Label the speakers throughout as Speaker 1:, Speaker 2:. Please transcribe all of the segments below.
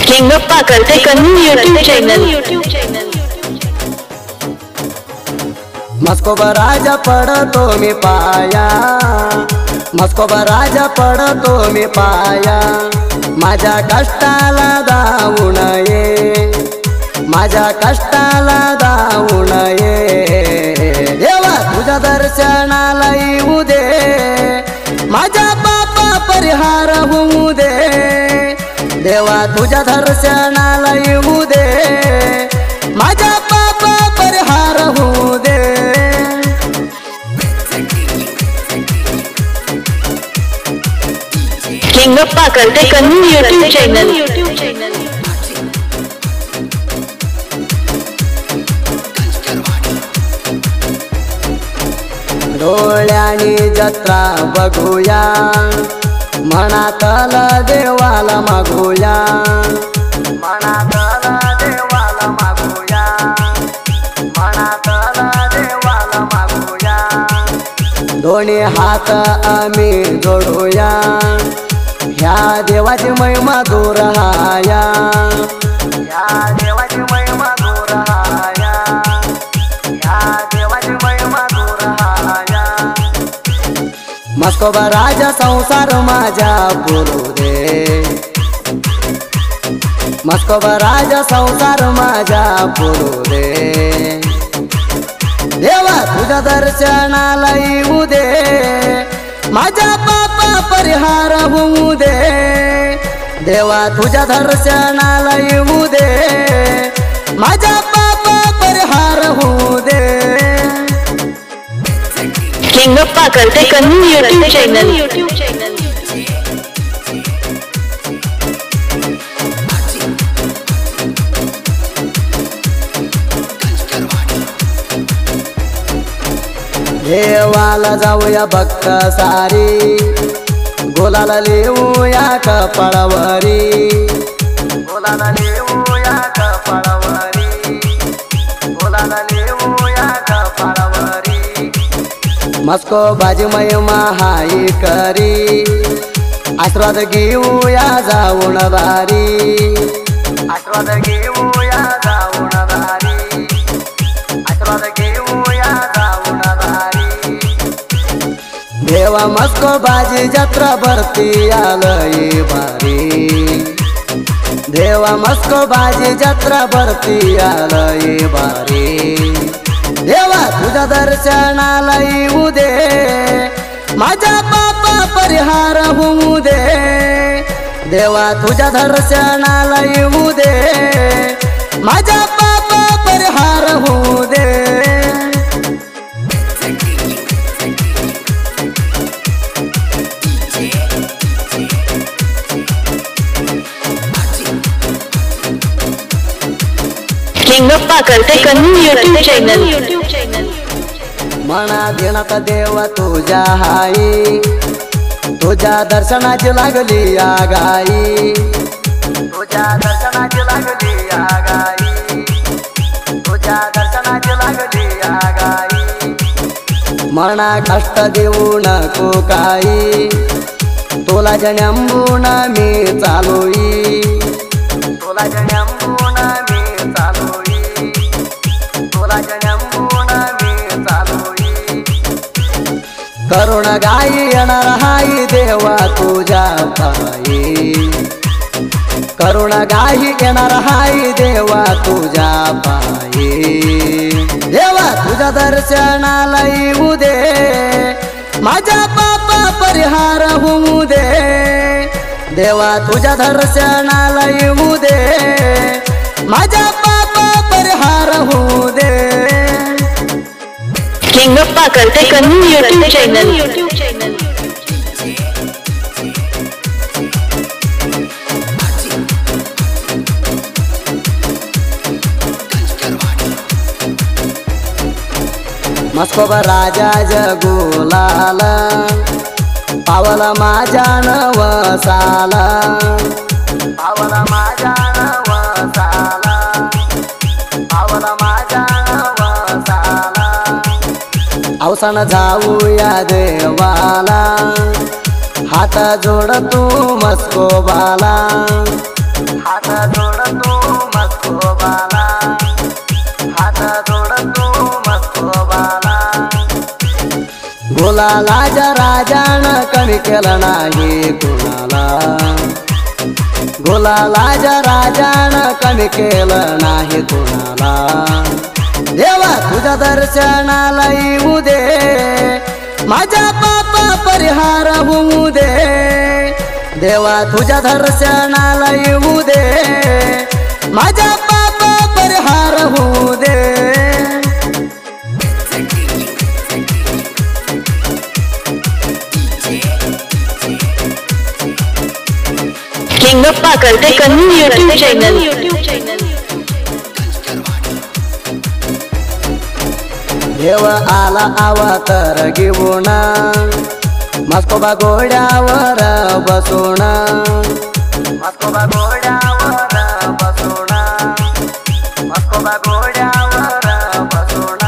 Speaker 1: किंगप्पा करते कन्नू YouTube channel.
Speaker 2: Mhaskoba राजा पडतो मी पाया, मस्कोबा राजा पडतो मी पाया, माझ्या कष्टाला धावून ये, माझ्या कष्टाला धावून ये, देवा तुझ्या दर्शनाला येऊ दे, माझ्या पापा परिहार होऊ दे, देवा तुझ्या दर्शनाला येऊ दे, माझ्या पापा परिहार होऊ दे।
Speaker 1: किंगप्पा करते कन्नू यूट्यूब चैनल।
Speaker 2: डोळ्यानी जत्रा बघूया, मनातला देवाला मागूया, मनातला देवाला मागूया, मनातला देवाला मागूया, दोन्ही हात आम्ही जोडूया, ह्या देवाची महिमा दूर हाया, ह्या देवाची महिमा दूर हाया, ह्या देवाची महिमा दूर हाया। मस्कोबा राजा संसार माझ्या पुरू दे, मस्कोबा राजा संसार माझ्या पुरू दे, देवा तुझ्या दर्शनाला येऊ दे, माझ्या पापा परिहार होऊ दे, देवा तुझ्या दर्शनाला येऊ दे, माझ्या पापा परिहार होऊ दे।
Speaker 1: किंगप्पा करते कन्नू यूट्यूब चैनल।
Speaker 2: देवाला जाऊया भक्त सारी, गोलाला लिहूया कपाळावरी, गोलाला लिहूया कपाळावरी, गोलाला लिहूया कपाळावरी, मस्कोबाची महिमा हाई करी, आशीर्वाद घेऊया जाऊन दारी, आशीर्वाद घेऊया जाऊन दारी, आशीर्वाद घेऊया जाऊन दारी, देवा मस्कोबाची जत्रा भरती आलई बारी, देवा मस्कोबाची जत्रा भरती आलई बारी, देवा तुझ्या दर्शनाला येऊ दे, माझ्या पापा परिहार होऊ दे, देवा तुझ्या दर्शनाला येऊ दे, माझ्या पापा परिहार होऊ दे।
Speaker 1: किंगप्पा करते कन्नू यूट्यूब चैनल।
Speaker 2: मना ध्यानात देवा तुझ्या हाई, तुझ्या दर्शनाची लागली आगाई, तुझ्या दर्शनाची लागली आगाई, तुझ्या दर्शनाची लागली आगाई, मना कष्ट देऊ नको काही, तुला जन्मून मी चालूई, तुला जन्मून मी चालूई, तुला जन्मून मी चालूई, करुण गाई येणार हाई देवा तुझ्या पायी, करुण गाई येणार हाई देवा तुझ्या पायी, देवा तुझ्या दर्शनाला येऊ दे, माझ्या पापा परिहार होऊ दे, देवा तुझ्या दर्शनाला येऊ दे, माझ्या पापा परिहार होऊ दे।
Speaker 1: किंगप्पा करते कन्नू यूट्यूब चैनल।
Speaker 2: मस्कोबा राजा जगुलाला, पावला माझ्या नवसाला, पावला माझ्या नवसाला, पावला माझ्या नवसाला, अवसान जाऊया देवाला, हात जोड तू मस्कोबाला, हात जोडतो मस्कोबाला, हात जोडतो मस्कोबाला. गुलालाच्या राजानं कमी केलं नाही कुणाला, गुलालाच्या राजानं कमी केलं नाही कुणाला. देवा तुझ्या दर्शनाला येऊ दे, माझ्या पापा परिहार होऊ दे. देवा तुझ्या दर्शनाला येऊ दे, माझ्या पापा परिहार होऊ दे.
Speaker 1: किंगप्पा करते कन्नू यूट्यूब चॅनल.
Speaker 2: देव आला अवतार घेऊन, मस्कोबा घोड्यावर बसून, मस्कोबा घोड्यावर बसून, मस्कोबा घोड्यावर बसून.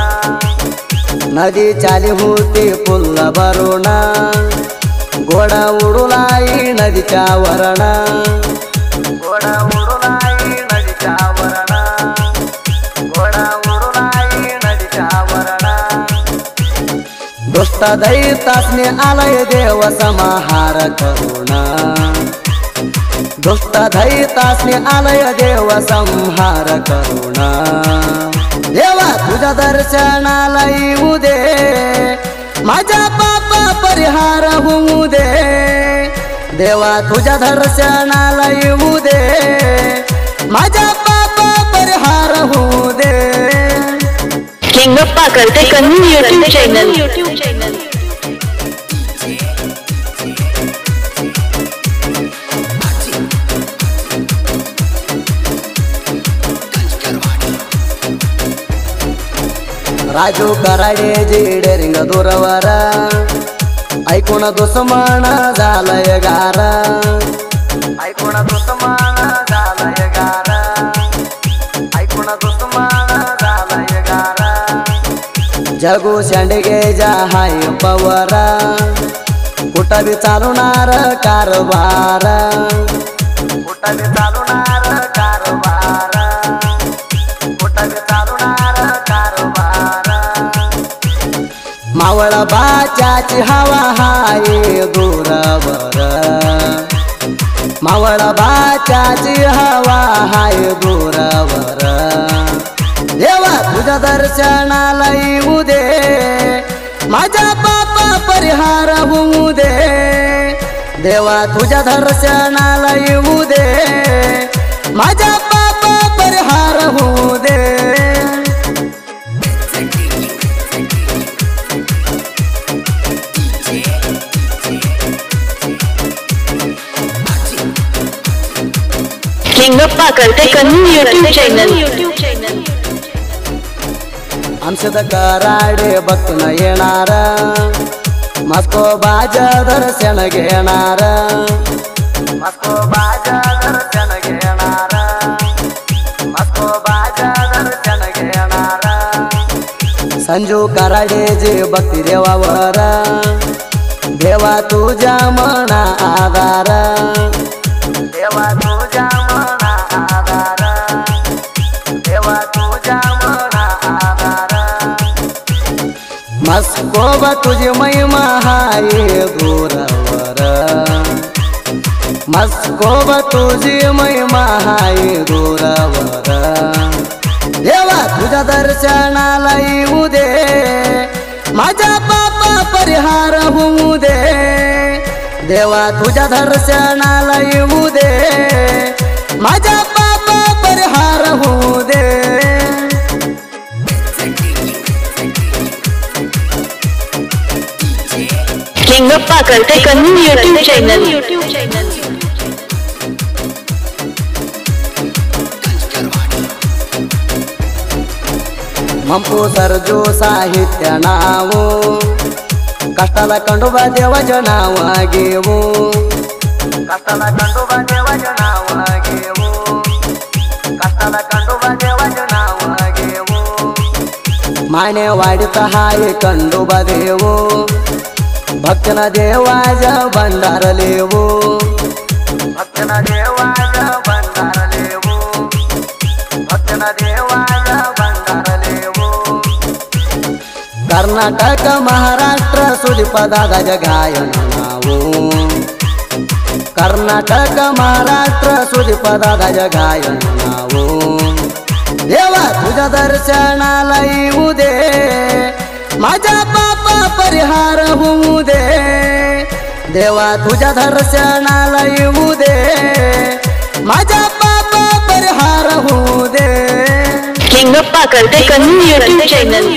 Speaker 2: नदी चाली होती फुल्ल भरून, घोडा उडुलाई नदीच्या वरण, घोडा उडुलाई नदीच्या वरण, घोडा उडुलाई नदीच्या वरण. दुष्ट दैतासने आलय देव समाहार करुण, दुष्ट दैतासने आलय देव संहार करुण. देवा तुझ्या दर्शनाला येऊ दे, माझ्या पापा परिहार होऊ दे. देवा तुझ्या दर्शनाला येऊ दे, माझ्या पापा परिहार होऊ दे.
Speaker 1: किंगप्पा करते कन्नू यूट्यूब चॅनल.
Speaker 2: राजू कराडे जी डेरिंग दूरवर, ऐकून दुश्मन झालंय गार, ऐकून दुश्मन झालंय गार, ऐकून दुश्मन झालंय गार. जगू शेंडगे जा हाय पवर, कुठं बी चालवणार कारभार, कुठं बी चालवणार कारभार, कुठं बी चालवणार कारभार. मावळ बाच्याची हवा हाय दूरवर, मावळ बाच्याची हवा हाय दूरवर. देवा तुझ्या दर्शनाला येऊ दे, माझ्या पापा परिहार होऊ दे. देवा तुझ्या दर्शनाला येऊ दे, माझ्या पापा परिहार होऊ दे.
Speaker 1: किंगप्पा करते कन्नू यूट्यूब चॅनल.
Speaker 2: आमचं कराडे बघून येणार, मस्कोबाच्या दर्शन घेणार, मस्कोबाच्या दर्शन घेणार, मस्कोबाच्या दर्शन घेणार. संजू कराडे जे भक्ती देवावर, देवा तुझ्या मना आधार, देवा तुझ्या मना आधार, देवा तुझ्या मना आधार. मस्कोबा तुझी महिमा हाय दूरवर, मस्कोबा तुझी महिमा हाय दूरवर. देवा तुझ्या दर्शनाला येऊ दे, माझ्या पापा परिहार होऊ दे. देवा तुझ्या दर्शनाला येऊ दे, माझ्या पापा परिहार होऊ दे.
Speaker 1: किंगप्पा करते कन्नू यूट्यूब चॅनल.
Speaker 2: मंपू सरजो साहित्य नावो, कष्टाला खंडोबा देवाचं नाव घेऊ, कष्टाला खंडोबा देवाचं नाव घेऊ, कष्टाला खंडोबा देवाचं नाव घेऊ. माने वाढीत हाय खंडोबा देवो, भक्तना देवाचा भंडार लेवो, भक्तना देवाचा भंडार देवाला बंधारलेवो कर्नाटक महाराष्ट्र सुदीपदादाचे गायन नावो कर्नाटक महाराष्ट्र सुदीपदादाचे गायन नावो देवा तुझ्या दर्शनाला येऊ दे माझ्या पापा परिहार होऊ दे देवा तुझ्या दर्शनाला येऊ दे माझ्या पापा परिहार होऊ दे
Speaker 1: किंगप्पा करते कन्नू YouTube चॅनल